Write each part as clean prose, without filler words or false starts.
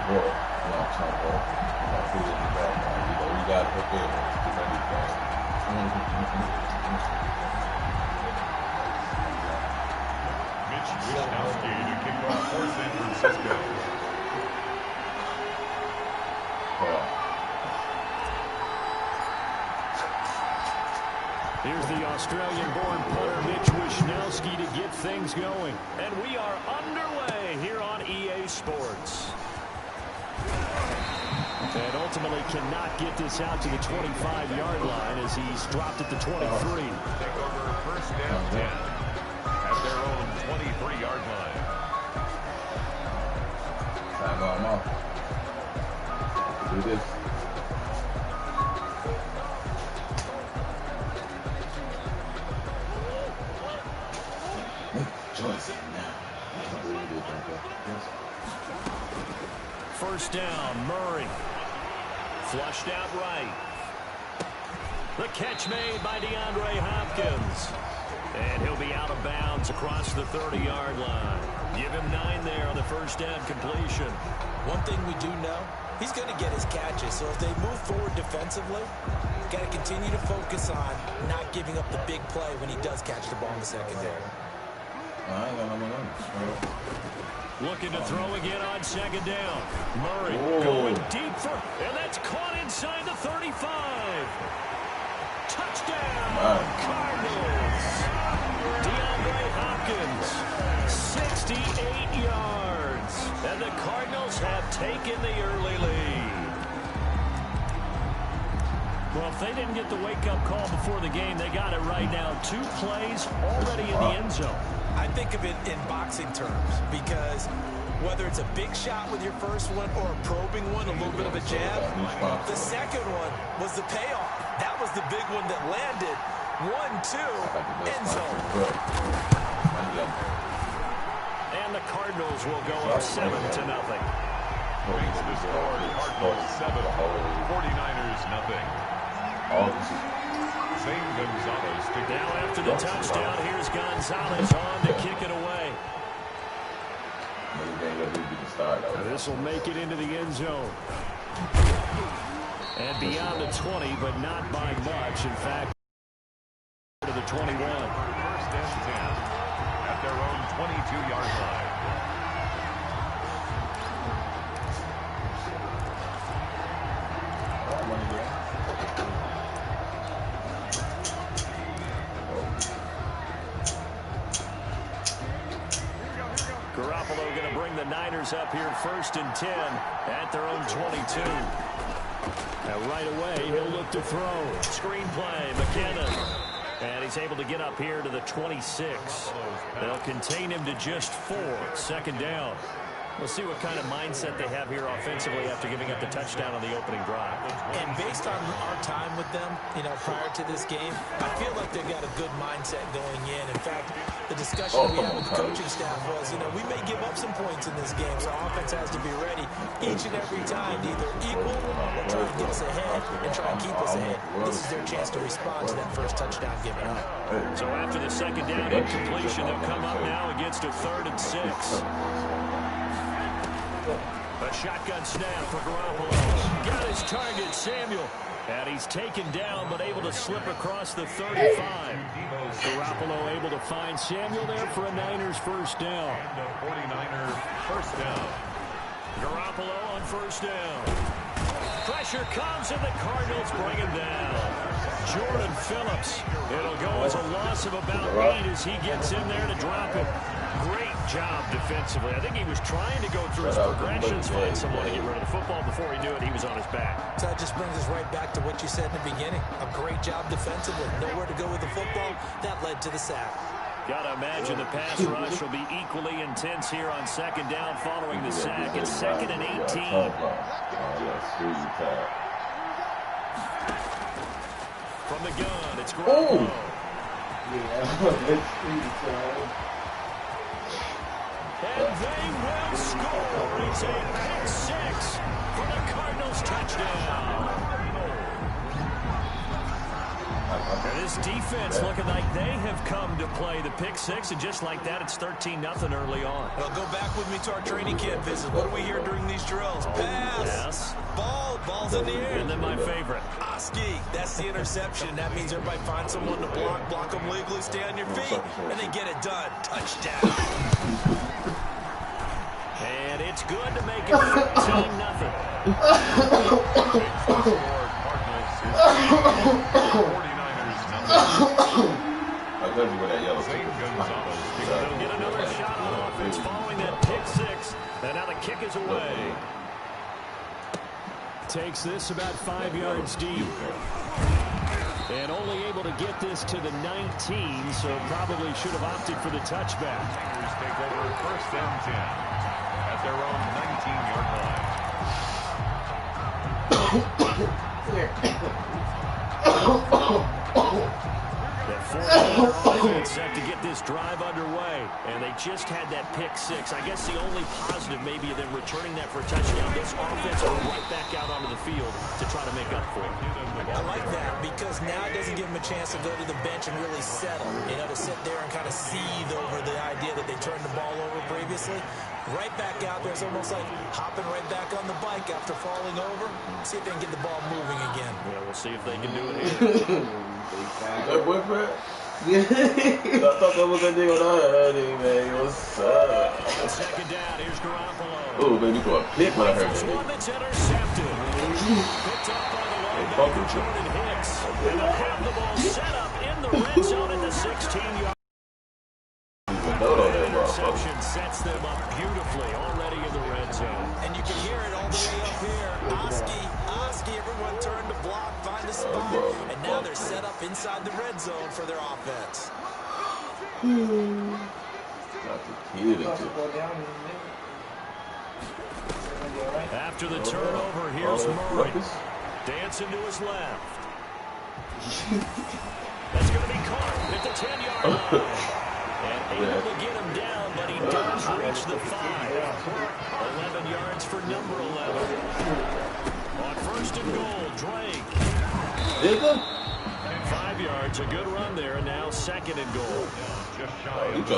ball. You know, chunk ball. You know, put it in the back. You know, you got to prepare to anything. Mitch Wishnowski to kick off for San Francisco. Here's the Australian-born punter Mitch Wishnowski to get things going. And we are underway here on EA Sports. And ultimately cannot get this out to the 25-yard line as he's dropped at the 23. Take over first down 10 at their own 23-yard line. Time off. Do this. First down, Murray. Flushed out right. The catch made by DeAndre Hopkins. And he'll be out of bounds across the 30-yard line. Give him 9 there on the first down completion. One thing we do know, he's going to get his catches. So if they move forward defensively, got to continue to focus on not giving up the big play when he does catch the ball in the secondary. Looking to throw again on second down. Murray going deep for, and that's caught inside the 35. Touchdown, Cardinals. DeAndre Hopkins, 68 yards. And the Cardinals have taken the early lead. Well, if they didn't get the wake-up call before the game, they got it right now. 2 plays already in the end zone. I think of it in boxing terms because whether it's a big shot with your first one or a probing one, a little bit of a jab, the second one was the payoff. That was the big one that landed. 1-2, end zone. And the Cardinals will go up 7-0. Brings the score, Cardinals 7, 49ers nothing. Now after the touchdown, here's Gonzalez on to kick it away. This will make it into the end zone. And beyond the 20, but not by much. In fact, to the 21. First and 10 at their own 22-yard line. Garoppolo going to bring the Niners up here first and 10 at their own 22. Now right away, he'll look to throw. Screenplay, McKinnon. And he's able to get up here to the 26. They'll contain him to just 4. Second down. We'll see what kind of mindset they have here offensively after giving up the touchdown on the opening drive. And based on our time with them, prior to this game, I feel like they've got a good mindset going in. In fact, the discussion we had with the coaching staff was, we may give up some points in this game, so our offense has to be ready each and every time to either equal or try to get us ahead and try and keep us ahead. This is their chance to respond to that first touchdown given up. So after the second down incompletion, they'll come up now against a 3rd and 6. A shotgun snap for Garoppolo. Got his target, Samuel. And he's taken down, but able to slip across the 35. Garoppolo able to find Samuel there for a Niners first down. And a 49er first down. Garoppolo on first down. Pressure comes, and the Cardinals bring him down. Jordan Phillips. It'll go as a loss of about 8 as he gets in there to drop it. Great job defensively. I think he was trying to go through his progressions, find someone to get rid of the football. Before he knew it, he was on his back. So that just brings us right back to what you said in the beginning. A great job defensively. Nowhere to go with the football. That led to the sack. Got to imagine the pass rush will be equally intense here on second down following the sack. It's 2nd and 18. From the gun, it's Garoppolo. And they will score. It's a pick 6 for the Cardinals touchdown. And this defense looking like they have come to play the pick six, and just like that, it's 13-0 early on. Well, go back with me to our training camp visit. What do we hear during these drills? Pass. Yes. Ball's in the air. And then my favorite. Oski, that's the interception. That means everybody finds someone to block them legally, stay on your feet, and they get it done. Touchdown. And it's good to make it 13-0. I'll tell you where that yellow They'll get another shot on offense following that pick six. And now the kick is away. Takes this about 5 yards deep. And only able to get this to the 19, so probably should have opted for the touchback. Tigers take over first and 10 at their own 19-yard line. The 49er offense set to get this drive underway, and they just had that pick six. I guess the only positive maybe of them returning that for a touchdown, this offense will right back out onto the field to try to make up for it. I like that because now it doesn't give them a chance to go to the bench and really settle, to sit there and kind of seethe over the idea that they turned the ball over previously. Right back out there, it's almost like hopping right back on the bike after falling over. See if they can get the ball moving again. Yeah, we'll see if they can do it here. That boyfriend? I thought that was that nigga on our man. What's up? Second down, here's Garoppolo. Oh, baby, for a pick when I heard First that. one that's intercepted. Picked up by the linebacker, Jordan Hicks. And they'll have the ball set up in the red zone at the 16-yard. Interception sets them up beautifully already in the red zone. And you can hear it all the way up here. Oski, everyone turned to block, find a spot. And now they're set up inside the red zone for their offense. After the turnover, here's Murray. Dancing to his left. That's going to be caught at the 10-yard line. And able to get him down, but he does reach the 5. 11 yards for number 11. On first and goal, Drake. 5 yards, a good run there, and now second and goal. Just shy of the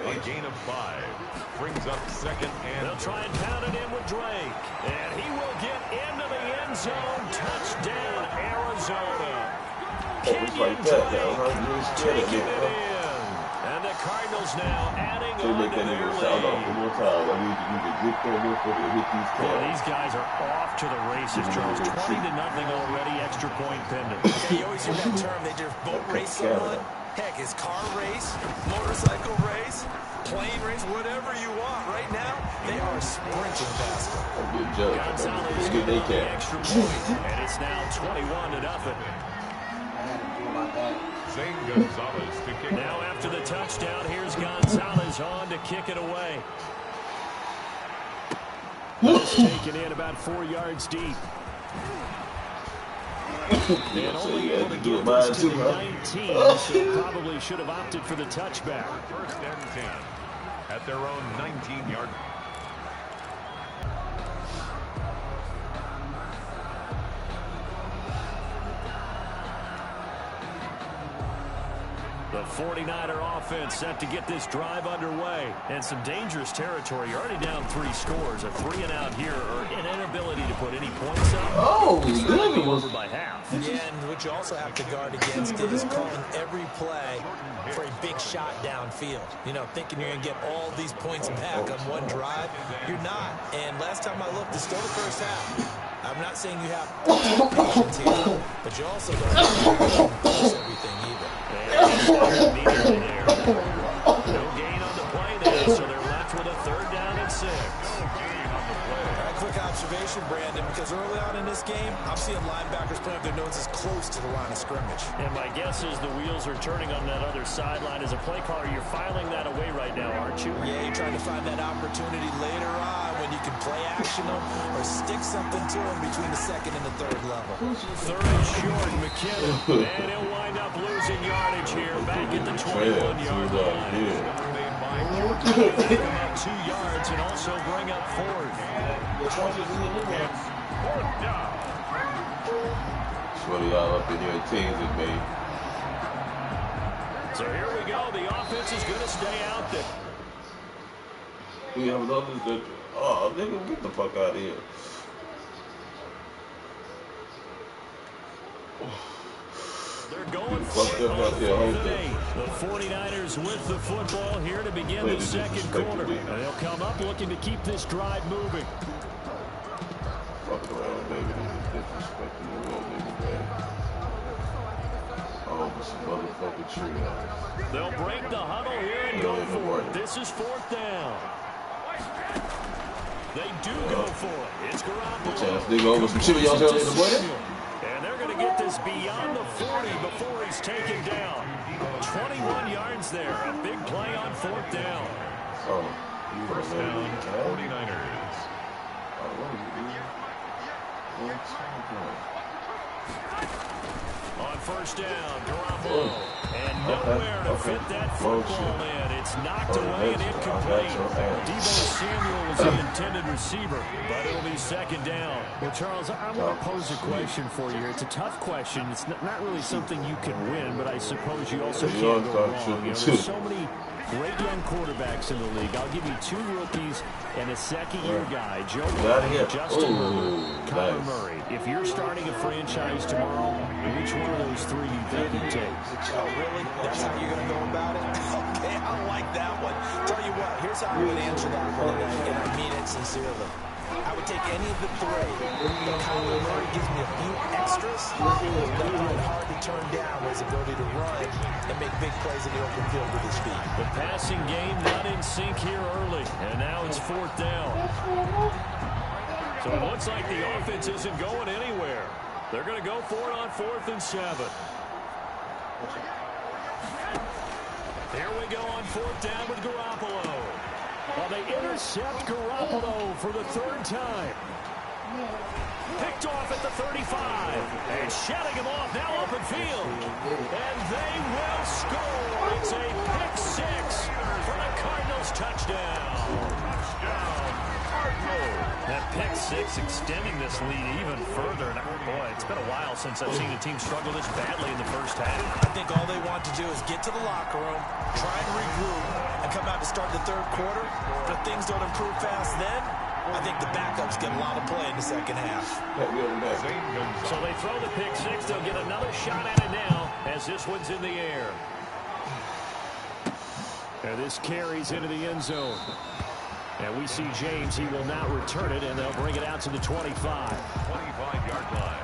a gain of 5. Brings up second and... They'll try and pound it in with Drake. And he will get into the end zone. Touchdown, Arizona. Kenyon Drake taking it in. And the Cardinals now adding on to their lead. These guys are off to the races, Charles. 20-0 already, extra point pending. Yeah, you always hear that term, they just boat race someone. Heck, it's car race, motorcycle race, plane race, whatever you want. Right now, they are sprinting past them. Gonzalez getting on the extra point, and it's now 21-0. Gonzalez to kick. Now after the touchdown, here's Gonzalez on to kick it away. It's taken in about 4 yards deep. And only able to get this to the 19, so probably should have opted for the touchback. First and 10 at their own 19-yard. The 49er offense set to get this drive underway. And some dangerous territory. You're already down 3 scores. A 3-and-out here, or an inability to put any points up. Oh, good. Over by half. Yeah, and what you also have to guard against is calling every play for a big shot downfield. Thinking you're going to get all these points back on one drive. You're not. And last time I looked, it's still the first half. I'm not saying you have patience here, but you also don't have to force everything either. No gain on the play there, so they're left with a 3rd down and 6. Quick observation, Brandon, because early on in this game, I'm seeing linebackers putting up their noses close to the line of scrimmage. And my guess is the wheels are turning on that other sideline. As a play caller, you're filing that away right now, aren't you? Yeah, you're trying to find that opportunity later on when you can play action them or stick something to them between the 2nd and the 3rd level. 3rd and short, McKinnon. And he'll wind up losing yardage here back at the 21-yard line. Up 2 yards and also bring up 4th. Shorty all up in here, teams it, man. So here we go. The offense is going to stay out there. We have another good. Oh, nigga, get the fuck out of here. They're going for it on 4th and 8. The 49ers with the football here to begin the second quarter. And they'll come up looking to keep this drive moving. Fuck around, baby. This is disrespecting the real nigga, man. Oh, but some motherfucking tree. They'll break the huddle here and go for it. This is 4th down. They do go for it. It's Garoppolo. Nigga over some shit y'all telling me to play. And they're going to get this beyond the 40 before he's taken down. 21 yards there. A big play on 4th down. Oh, First down, 49ers. On first down, Garoppolo. And nowhere to fit that football in. It's knocked away and incomplete. Deebo Samuel was the intended receiver, but it'll be second down. Well, Charles, I want to pose a question for you. It's a tough question. It's not really something you can win, but I suppose you also can't go wrong. You know, there's so many great young quarterbacks in the league. I'll give you 2 rookies and a second-year guy, Joe Burrow, Justin Herbert, Kyler Murray. If you're starting a franchise tomorrow, which one of those 3 do you think you'd take? Oh, really? That's how you're going to go about it? Okay, I like that one. Tell you what, here's how I would answer that one, and I mean it sincerely. I would take any of the 3. But Kyler Murray gives me a few extras that I find hard to turn down with his ability to run and make big plays in the open field with his feet. The passing game not in sync here early, and now it's 4th down. So it looks like the offense isn't going anywhere. They're going to go for it on 4th and 7. Here we go on 4th down with Garoppolo. Well, they intercept Garoppolo for the 3rd time. Picked off at the 35. And shutting him off now open field. And they will score. It's a pick-6 for the Cardinals touchdown. Touchdown, Cardinals. That pick-6 extending this lead even further. And boy, it's been a while since I've seen a team struggle this badly in the first half. I think all they want to do is get to the locker room, try and regroup, and come out to start the 3rd quarter. But if things don't improve fast then, I think the backups get a lot of play in the second half. So they throw the pick-6. They'll get another shot at it now as this one's in the air. And this carries into the end zone. And we see James. He will not return it, and they'll bring it out to the 25. 25-yard line.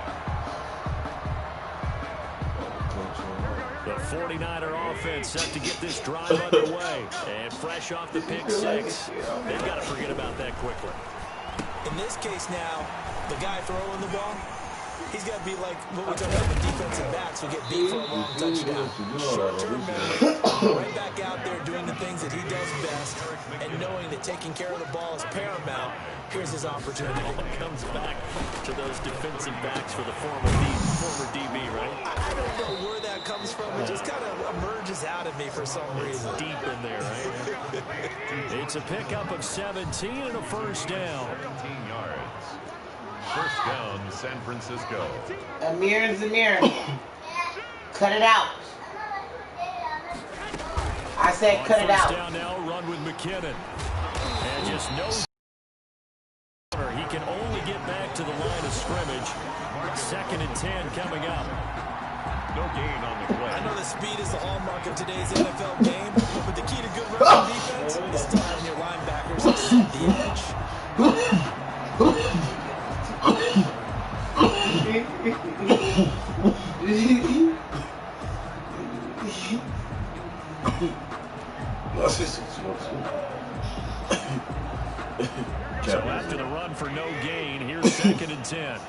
The 49er offense set to get this drive underway. And fresh off the pick-6, they've got to forget about that quickly. In this case now, the guy throwing the ball, he's got to be like what we talk about with defensive backs who get beat for a long touchdown. Short-term memory, right back out there doing the things that he does best, and knowing that taking care of the ball is paramount. Here's his opportunity. It comes back to those defensive backs for the former DB, right? I don't know where that comes from. It just kind of emerges out of me for some reason. Deep in there, right? It's a pickup of 17 and a first down. 17 yards. First down, San Francisco. Zamir. Cut it out. I said cut it out. First down now, run with McKinnon. And just no. He can only get back to the line of scrimmage. 2nd and 10 coming up. No gain on the play. I know the speed is the hallmark of today's NFL game, but the key to good rushing defense is still having your linebackers at the edge. So after the run for no gain, here's 2nd and 10.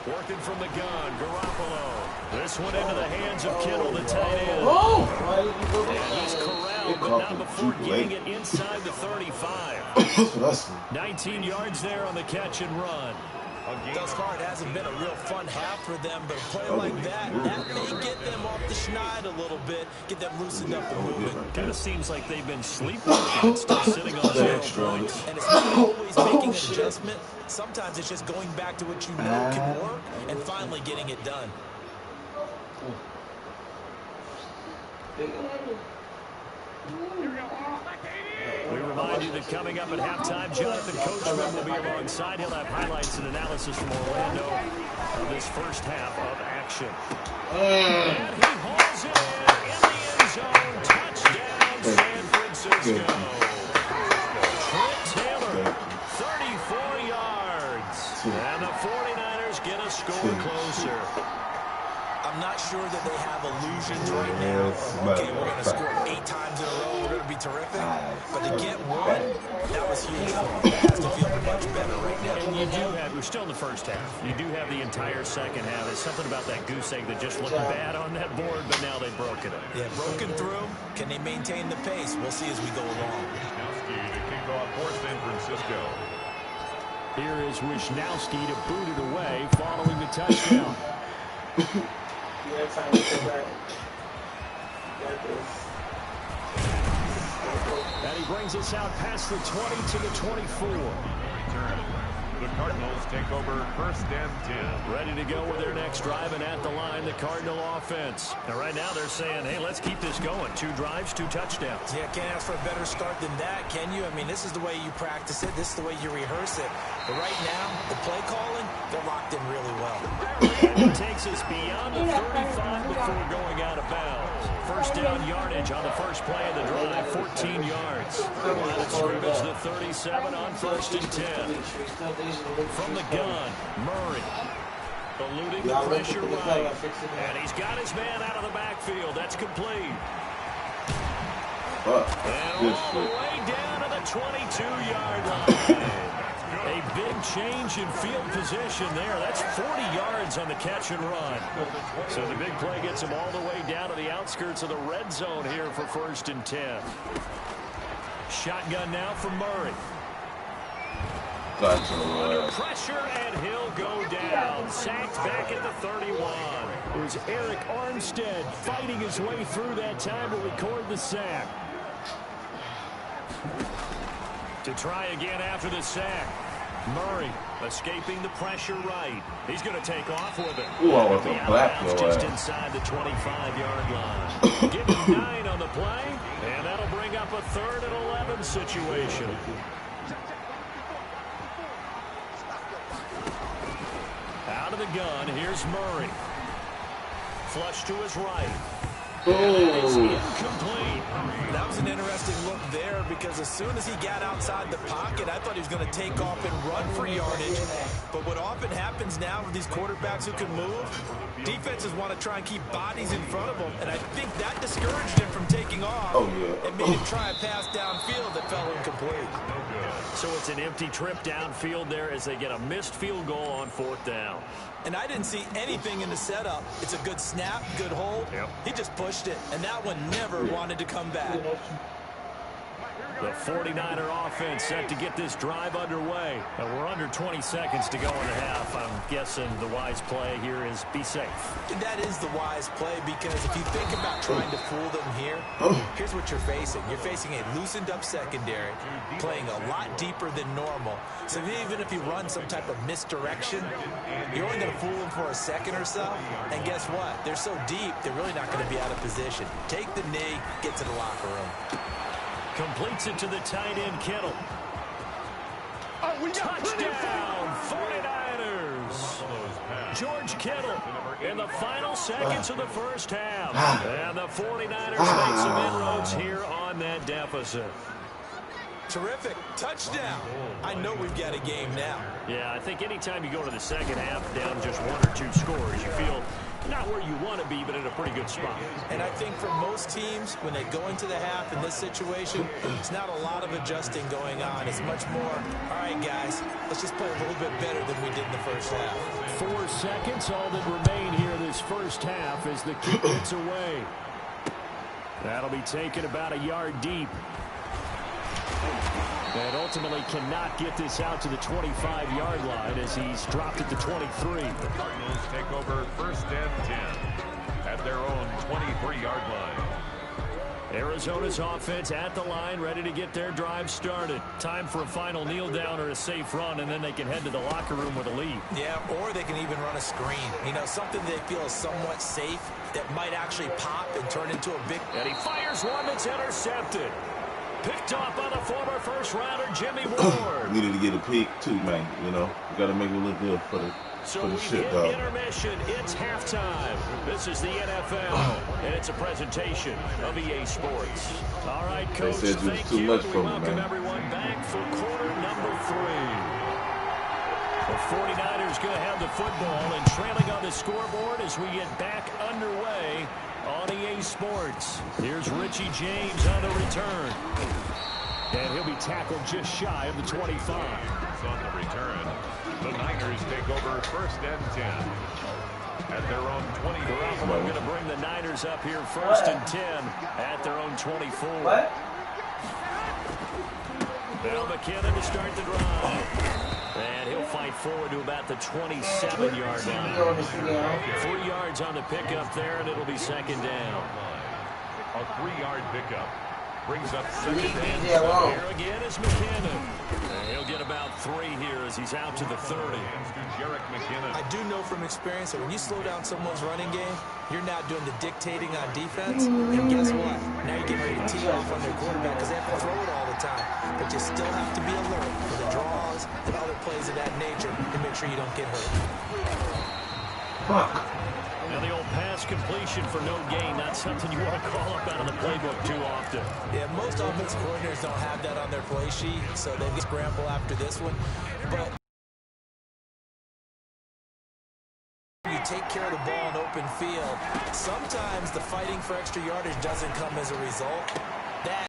Working from the gun, Garoppolo. This one into the hands of Kittle, the tight end. And he's corralled, but not before getting it inside the 35. 19 yards there on the catch and run. Thus far, it hasn't been a real fun half for them, but a play like that may get them off the schneid a little bit, get them loosened up and moving. Kind of seems like they've been sleepwalking, still sitting on 0 points. And it's not always making an adjustment. Sometimes it's just going back to what you know can work and finally getting it done. We remind you that coming up at halftime, Jonathan Coachman will be alongside. He'll have highlights and analysis from Orlando of this first half of action. And he hauls it in the end zone. Touchdown, San Francisco. Trent Taylor, 34 yards. And the 49ers get a score closer. I'm not sure that they have illusions right now. Okay, we're going to score 8 times in a row. We're going to be terrific. But to get one, that was huge for them. It has to feel much better right now. And you do have, we're still in the first half. You do have the entire second half. There's something about that goose egg that just looked bad on that board, but now they've broken it. Yeah, broken through. Can they maintain the pace? We'll see as we go along. Wisnowski to kick off for San Francisco. Here is Wisnowski to boot it away following the touchdown. Time to go back. Got this. And he brings us out past the 20 to the 24. Return. The Cardinals take over first and 10. Ready to go with their next drive, and at the line, the Cardinal offense. Now, right now, they're saying, hey, let's keep this going. 2 drives, 2 touchdowns. Yeah, can't ask for a better start than that, can you? I mean, this is the way you practice it. This is the way you rehearse it. But right now, the play calling, they're locked in really well. And it takes us beyond the 35 before going out of bounds. First down yardage on the first play of the drive, 14 yards. Line of scrimmage, the 37 on first and 10. From the gun, Murray. Eluding the pressure right. And he's got his man out of the backfield. That's complete. And all the way down to the 22-yard line. A big change in field position there. That's 40 yards on the catch and run. So the big play gets him all the way down to the outskirts of the red zone here for first and 10. Shotgun now for Murray. Under pressure, and he'll go down. Sacked back at the 31. It was Eric Armstead fighting his way through that time to record the sack. To try again after the sack. Murray escaping the pressure right. He's going to take off with it. Ooh, I want the black just inside the 25-yard line. Give him 9 on the play, and that'll bring up a 3rd and 11 situation. Out of the gun, here's Murray. Flush to his right. That is incomplete. That was an interesting look there because as soon as he got outside the pocket, I thought he was going to take off and run for yardage. But what often happens now with these quarterbacks who can move, defenses want to try and keep bodies in front of them, and I think that discouraged him from taking off. It made him try a pass downfield that fell incomplete. So it's an empty trip downfield there as they get a missed field goal on 4th down. And I didn't see anything in the setup. It's a good snap, good hold. He just pushed it, and that one never wanted to come back. The 49er offense set to get this drive underway. We're under 20 seconds to go in the half. I'm guessing the wise play here is be safe. And that is the wise play because if you think about trying to fool them here, here's what you're facing. You're facing a loosened up secondary, playing a lot deeper than normal. So even if you run some type of misdirection, you're only going to fool them for a second or so. And guess what? They're so deep, they're really not going to be out of position. Take the knee, get to the locker room. Completes it to the tight end, Kittle. Touchdown, 49ers. George Kittle in the final seconds of the first half. And the 49ers make some inroads here on that deficit. Terrific. Touchdown. I know we've got a game now. Yeah, I think anytime you go to the second half down just 1 or 2 scores, you feel not where you want to be, but in a pretty good spot. And I think for most teams, when they go into the half in this situation, it's not a lot of adjusting going on. It's much more, all right, guys, let's just play a little bit better than we did in the first half. 4 seconds, all that remain here this first half as the kick gets away. That'll be taken about a yard deep. And ultimately cannot get this out to the 25-yard line as he's dropped at the 23. The Cardinals take over first and 10 at their own 23-yard line. Arizona's offense at the line, ready to get their drive started. Time for a final kneel down or a safe run, and then they can head to the locker room with a lead. Yeah, or they can even run a screen. You know, something they feel is somewhat safe that might actually pop and turn into a big... And he fires one that's intercepted. Picked off by the former first-rounder Jimmy Ward. Needed to get a pick, too, man. You know, you got to make it look good for the... So we hit intermission. It's halftime. This is the NFL, and it's a presentation of EA Sports. All right, Coach, thank you. We welcome everyone back for quarter number 3. The 49ers going to have the football and trailing on the scoreboard as we get back underway on EA Sports. Here's Richie James on the return. And he'll be tackled just shy of the 25. On the return, the Niners take over 1st and 10 at their own 20. Garoppolo going to bring the Niners up here 1st and 10 at their own 24. What? Now McKinnon to start the drive. And he'll fight forward to about the 27-yard line. 3 yards on the pickup there, and it'll be 2nd down. A 3-yard pickup brings up 2nd and 7. Here again is McKinnon. And he'll get about 3 here as he's out to the 30. I do know from experience that when you slow down someone's running game, you're now doing the dictating on defense. And guess what? Now you're getting ready to tee off on their quarterback because they have to throw it all the time. But you still have to be alert for the draws and other plays of that nature to make sure you don't get hurt. Fuck. Now the old pass completion for no gain, not something you want to call up out of the playbook too often. Yeah, most offensive coordinators don't have that on their play sheet, so they scramble after this one. But you take care of the ball in open field. Sometimes the fighting for extra yardage doesn't come as a result. That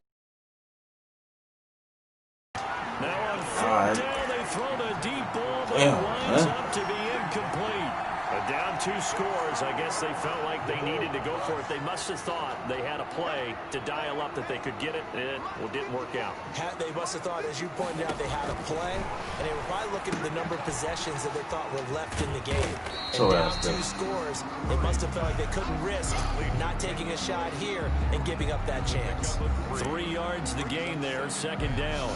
now on 4th down, they throw the deep ball, but it winds up to be incomplete. Down 2 scores. I guess they felt like they needed to go for it. They must have thought they had a play to dial up that they could get it, and it didn't work out. They must have thought, as you pointed out, they had a play, and they were probably looking at the number of possessions that they thought were left in the game. And down 2 scores, they must have felt like they couldn't risk not taking a shot here and giving up that chance. 3 yards the gain there, 2nd down.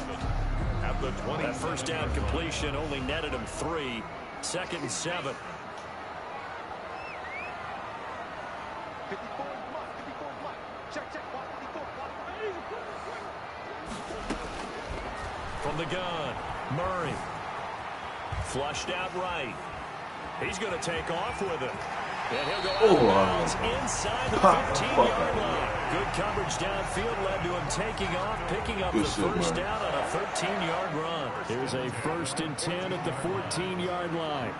At the 20. That 1st down completion only netted them 3. 2nd and 7. From the gun, Murray. Flushed out right. He's going to take off with it. And he'll go out of bounds inside the 15-yard line. Good coverage downfield led to him taking off, picking up the 1st down on a 13-yard run. Here's a 1st and 10 at the 14-yard line.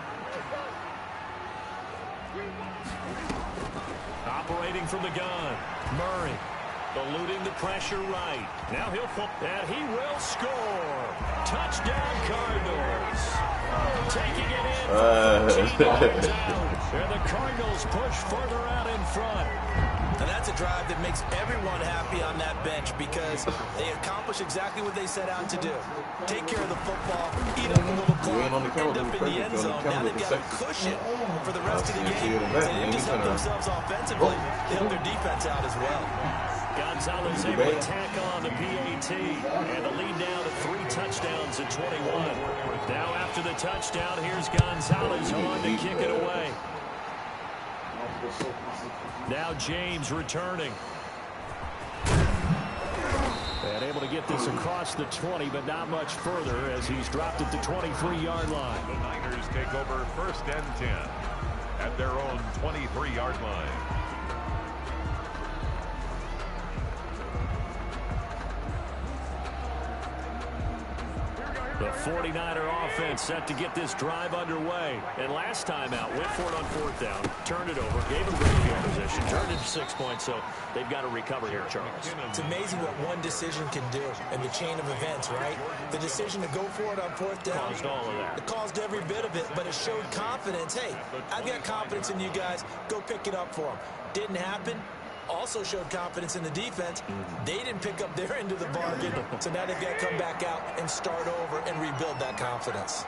Operating from the gun, Murray. Eluding the pressure right. Now he'll pull, and he will score. Touchdown Cardinals. Taking it in 15 yards out. And the Cardinals push further out in front. And that's a drive that makes everyone happy on that bench because they accomplish exactly what they set out to do. Take care of the football, eat up a little clock, end up in the end zone. Now they've got a cushion for the rest of the game. They didn't just help themselves offensively, they helped their defense out as well. Gonzalez able to tackle on the PAT, and the lead now to 3 touchdowns at 21. Now after the touchdown, here's Gonzalez who on to kick it away. Now James returning. And able to get this across the 20, but not much further as he's dropped at the 23-yard line. The Niners take over 1st and 10 at their own 23-yard line. The 49er offense set to get this drive underway. And last time out, went for it on 4th down, turned it over, gave them great field position, turned it to 6 points, so they've got to recover here, Charles. It's amazing what one decision can do in the chain of events, right? The decision to go for it on 4th down. Caused all of that. It caused every bit of it, but it showed confidence. Hey, I've got confidence in you guys. Go pick it up for them. Didn't happen. Also showed confidence in the defense. They didn't pick up their end of the bargain, so now they've got to come back out and start over and rebuild that confidence.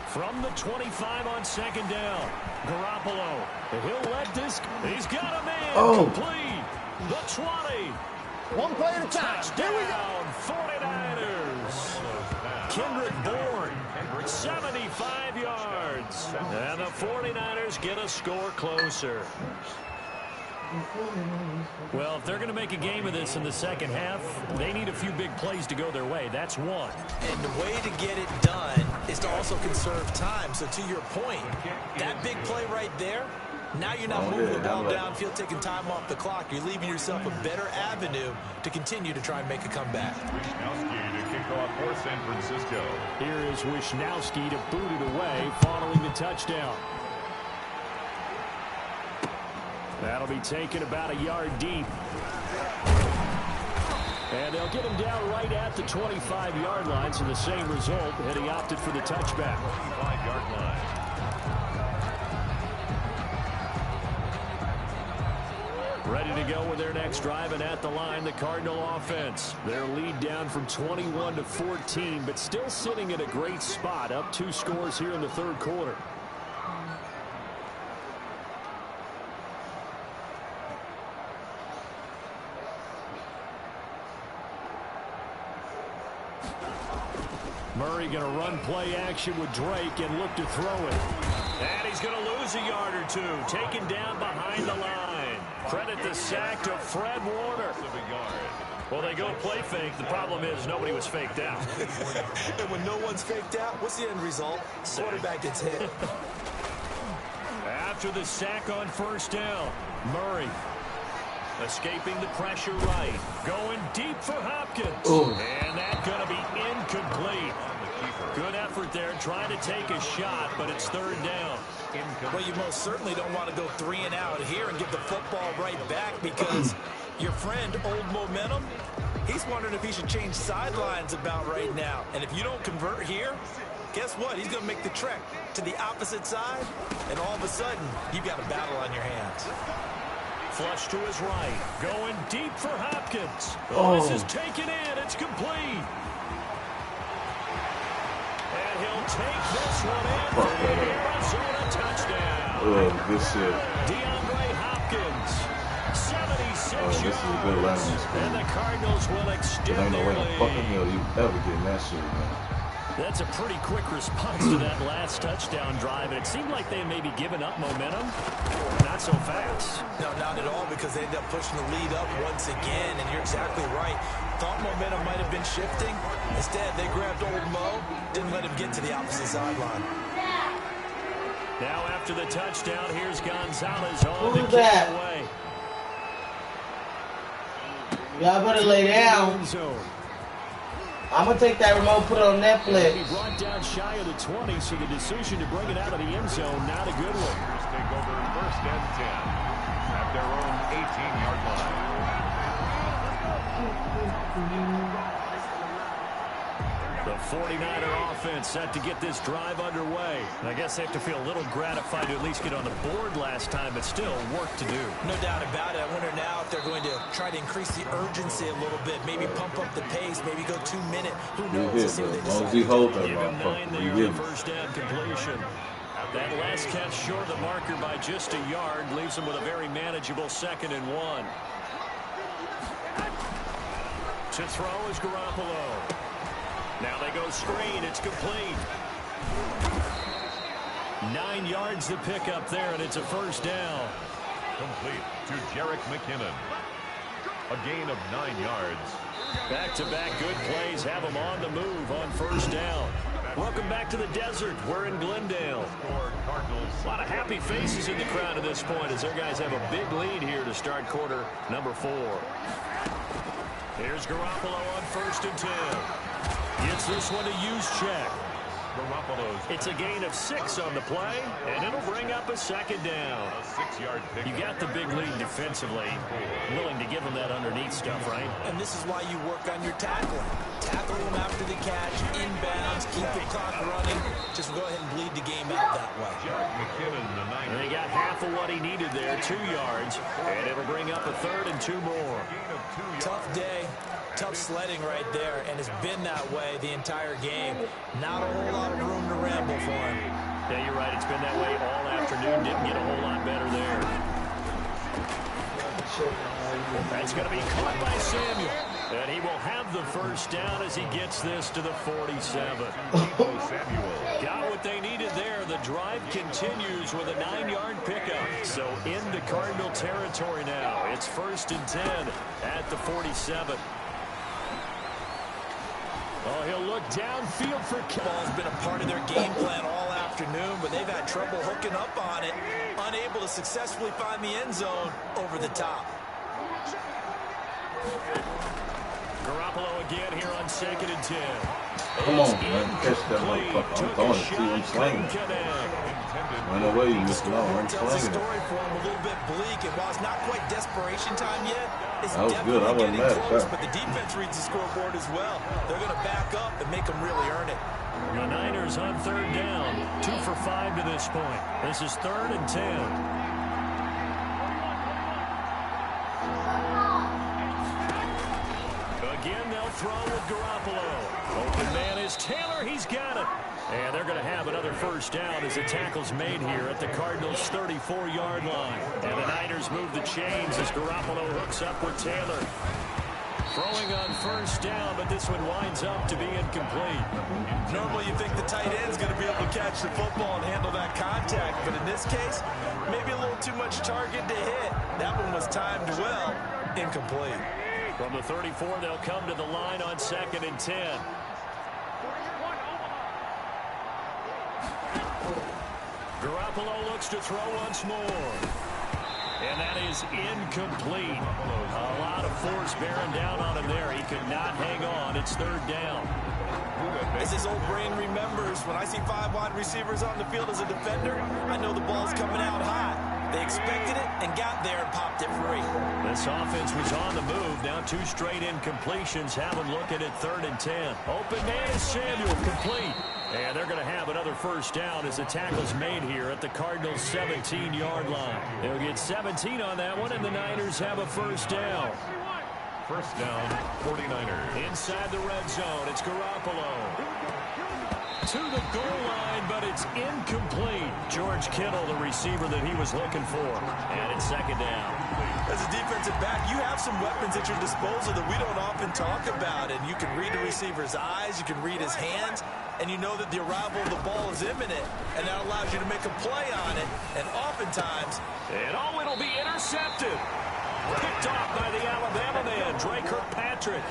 From the 25 on 2nd down, Garoppolo. He'll let this. He's got a man complete. The 20. One play at a time. Touchdown, 49ers. Kendrick Bourne, 75 yards. And the 49ers get a score closer. Well, if they're going to make a game of this in the second half, they need a few big plays to go their way. That's one. And the way to get it done is to also conserve time. So to your point, that big play right there, now you're not moving the ball downfield, taking time off the clock. You're leaving yourself a better avenue to continue to try and make a comeback. Wisnowski to kick off for San Francisco. Here is Wisnowski to boot it away following the touchdown. That'll be taken about a yard deep. And they'll get him down right at the 25-yard line, so the same result, and he opted for the touchback. 25-yard line. Ready to go with their next drive, and at the line, the Cardinal offense. Their lead down from 21 to 14, but still sitting at a great spot, up 2 scores here in the third quarter. Murray going to run play action with Drake and look to throw it. And he's going to lose a yard or two. Taken down behind the line. Credit the sack to Fred Warner. Well, they go play fake. The problem is nobody was faked out. And when no one's faked out, what's the end result? Quarterback gets hit. After the sack on first down, Murray escaping the pressure right. Going deep for Hopkins. Ooh. And that's going to be incomplete. Good effort there, trying to take a shot, but it's third down. Well, you most certainly don't want to go 3 and out here and give the football right back, because your friend, Old Momentum, he's wondering if he should change sidelines about right now. And if you don't convert here, guess what? He's going to make the trek to the opposite side, and all of a sudden, you've got a battle on your hands. Flush to his right, going deep for Hopkins. Oh, this is taken in. It's complete. And he'll take this one in for the Arizona touchdown. Oh, good shit. DeAndre Hopkins, 76 this is a good landing screen. And the Cardinals will extend Ain't no way their in fucking lead. hell you ever getting that shit, man. That's a pretty quick response to that last touchdown drive. And it seemed like they may be giving up momentum. Not so fast. No, not at all, because they end up pushing the lead up once again. And you're exactly right. Thought momentum might have been shifting. Instead, they grabbed Old Mo, didn't let him get to the opposite sideline. Now after the touchdown, here's Gonzalez on the Who's kick that? away. Y'all better lay down. I'm going to take that remote, put it on Netflix. He brought down shy of the 20, so the decision to bring it out of the end zone, not a good one. Take over first and 10 at their own 18-yard line. The 49er offense set to get this drive underway. And I guess they have to feel a little gratified to at least get on the board last time, but still work to do. No doubt about it. I wonder now if they're going to try to increase the urgency a little bit, maybe pump up the pace, maybe go 2 minute. Who knows? As long as he holds that Give him 9 motherfucker, there we on the win. first down completion. That last catch short of the marker by just a yard leaves him with a very manageable 2nd and 1. To throw is Garoppolo. Now they go screen. It's complete. 9 yards to pick up there, and it's a first down. Complete to Jerick McKinnon. A gain of 9 yards. Back-to-back good plays have them on the move on first down. Welcome back to the desert. We're in Glendale. A lot of happy faces in the crowd at this point as their guys have a big lead here to start quarter number 4. Here's Garoppolo on first and 10. Gets this one to Juszczyk. It's a gain of 6 on the play, and it'll bring up a 2nd down. A 6-yard pick. You got the big lead defensively. Willing to give them that underneath stuff, right? And this is why you work on your tackling. Tackle them after the catch, inbounds, keep the clock running. Just go ahead and bleed the game out that way. Jerick McKinnon, the And Niners. they got half of what he needed there, 2 yards, and it'll bring up a 3rd and 2 more. Gain of 2 yards. Tough day, tough sledding right there, and it's been that way the entire game. Not a whole lot of room to ramble for him. Yeah, you're right. It's been that way all afternoon. Didn't get a whole lot better there. That's going to be caught by Samuel. And he will have the first down as he gets this to the 47. Got what they needed there. The drive continues with a 9-yard pickup. So into Cardinal territory now. It's 1st and 10 at the 47. Oh, he'll look downfield for Ball's been a part of their game plan all afternoon, but they've had trouble hooking up on it, unable to successfully find the end zone over the top. Garoppolo again here on 2nd and 10. Come on, man. Catch that motherfucker. I'm throwing it. See him slinging it. Run away, you Mr. Long. I'm Tells the slinging story it. for him a little bit bleak, and while it's not quite desperation time yet, it's That was good. I definitely wasn't getting mad at close, that. but the defense reads the scoreboard as well. They're going to back up and make them really earn it. The Niners on 3rd down. 2 for 5 to this point. This is 3rd and 10. Again, they'll throw with Garoppolo. Open man is Taylor. He's got it. And they're going to have another first down as the tackle's made here at the Cardinals' 34-yard line. And the Niners move the chains as Garoppolo hooks up with Taylor. Throwing on 1st down, but this one winds up to be incomplete. Normally you think the tight end's going to be able to catch the football and handle that contact, but in this case, maybe a little too much target to hit. That one was timed well. Incomplete. From the 34, they'll come to the line on 2nd and 10. Garoppolo looks to throw once more. And that is incomplete. A lot of force bearing down on him there. He could not hang on. It's 3rd down. As his old brain remembers, when I see 5 wide receivers on the field as a defender, I know the ball's coming out hot. They expected it and got there and popped it free. This offense was on the move. Now 2 straight incompletions. Have them looking at 3rd and 10. Open man is Samuel, complete. And they're going to have another first down as the tackle's made here at the Cardinals' 17-yard line. They'll get 17 on that one, and the Niners have a first down. First down, 49ers. Inside the red zone, it's Garoppolo. To the goal line, but it's incomplete. George Kittle, the receiver that he was looking for. And it's 2nd down. As a defensive back, you have some weapons at your disposal that we don't often talk about. And you can read the receiver's eyes, you can read his hands, and you know that the arrival of the ball is imminent. And that allows you to make a play on it. And oftentimes, it'll be intercepted. Picked off by the Alabama man, Drake Kirkpatrick.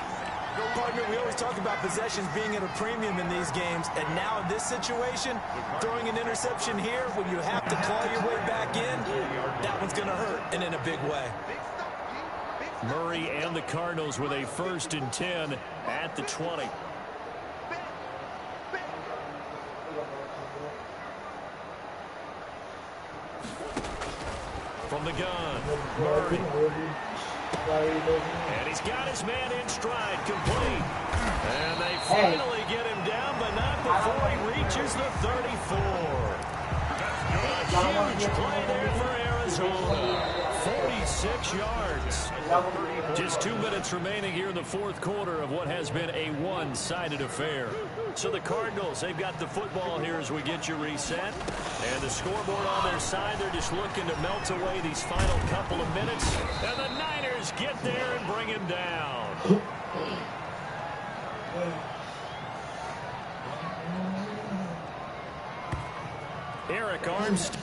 Partner, we always talk about possessions being at a premium in these games, and now in this situation, throwing an interception here when you have to claw your way back in, that one's going to hurt, and in a big way. Murray and the Cardinals with a 1st and 10 at the 20. From the gun, Murray. And he's got his man in stride, complete. And they finally get him down, but not before he reaches the 34. A huge play there for Arizona. 46 yards. Just 2 minutes remaining here in the 4th quarter of what has been a one-sided affair. So the Cardinals, they've got the football here as we get you reset. And the scoreboard on their side, they're just looking to melt away these final couple of minutes. And the Niners get there and bring him down. Eric Armstead.